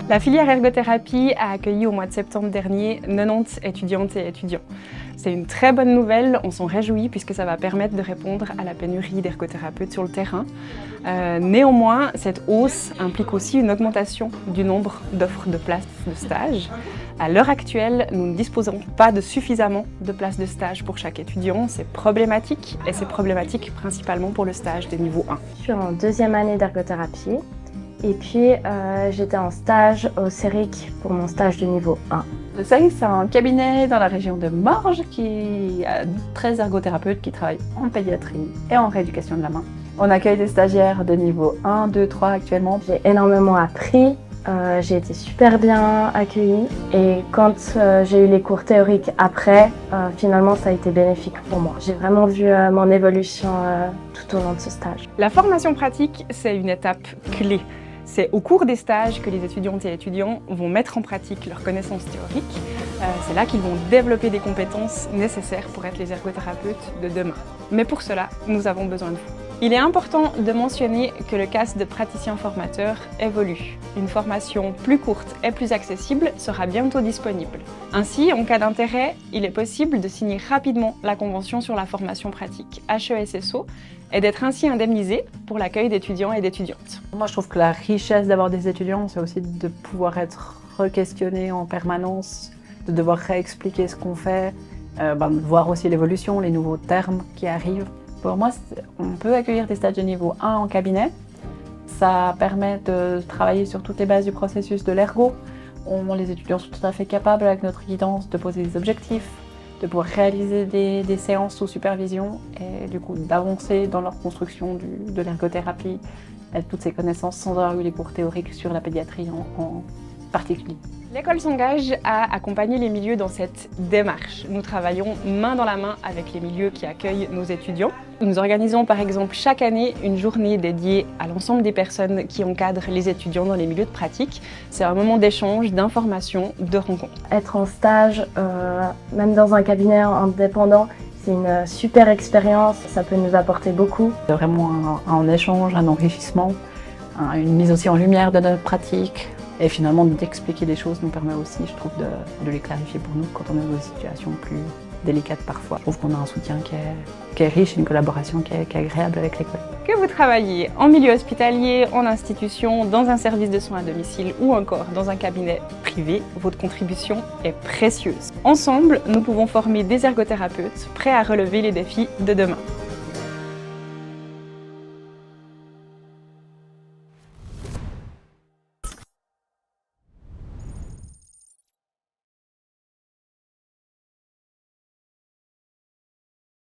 La filière ergothérapie a accueilli au mois de septembre dernier 90 étudiantes et étudiants. C'est une très bonne nouvelle, on s'en réjouit puisque ça va permettre de répondre à la pénurie d'ergothérapeutes sur le terrain. Néanmoins, cette hausse implique aussi une augmentation du nombre d'offres de places de stage. À l'heure actuelle, nous ne disposons pas de suffisamment de places de stage pour chaque étudiant. C'est problématique et c'est problématique principalement pour le stage des niveaux 1. Je suis en deuxième année d'ergothérapie et puis j'étais en stage au CERIC pour mon stage de niveau 1. Le CERIC, c'est un cabinet dans la région de Morges qui a 13 ergothérapeutes qui travaillent en pédiatrie et en rééducation de la main. On accueille des stagiaires de niveau 1, 2, 3 actuellement. J'ai énormément appris. J'ai été super bien accueillie et quand j'ai eu les cours théoriques après, finalement ça a été bénéfique pour moi. J'ai vraiment vu mon évolution tout au long de ce stage. La formation pratique, c'est une étape clé. C'est au cours des stages que les étudiantes et étudiants vont mettre en pratique leurs connaissances théoriques. C'est là qu'ils vont développer des compétences nécessaires pour être les ergothérapeutes de demain. Mais pour cela, nous avons besoin de vous. Il est important de mentionner que le CAS de praticien formateur évolue. Une formation plus courte et plus accessible sera bientôt disponible. Ainsi, en cas d'intérêt, il est possible de signer rapidement la convention sur la formation pratique HESSO et d'être ainsi indemnisé pour l'accueil d'étudiants et d'étudiantes. Moi, je trouve que la richesse d'avoir des étudiants, c'est aussi de pouvoir être re-questionné en permanence, de devoir réexpliquer ce qu'on fait, de voir aussi l'évolution, les nouveaux termes qui arrivent. Pour moi, on peut accueillir des stages de niveau 1 en cabinet. Ça permet de travailler sur toutes les bases du processus de l'ergo. Les étudiants sont tout à fait capables, avec notre guidance, de poser des objectifs, de pouvoir réaliser des séances sous supervision et du coup d'avancer dans leur construction de l'ergothérapie et toutes ces connaissances sans avoir eu les cours théoriques sur la pédiatrie en particulier. L'école s'engage à accompagner les milieux dans cette démarche. Nous travaillons main dans la main avec les milieux qui accueillent nos étudiants. Nous organisons par exemple chaque année une journée dédiée à l'ensemble des personnes qui encadrent les étudiants dans les milieux de pratique. C'est un moment d'échange, d'information, de rencontre. Être en stage, même dans un cabinet indépendant, c'est une super expérience, ça peut nous apporter beaucoup. C'est vraiment un échange, un enrichissement, une mise aussi en lumière de notre pratique. Et finalement, d'expliquer les choses nous permet aussi, je trouve, de les clarifier pour nous quand on est dans des situations plus délicates parfois. Je trouve qu'on a un soutien qui est riche, une collaboration qui est agréable avec l'école. Que vous travaillez en milieu hospitalier, en institution, dans un service de soins à domicile ou encore dans un cabinet privé, votre contribution est précieuse. Ensemble, nous pouvons former des ergothérapeutes prêts à relever les défis de demain.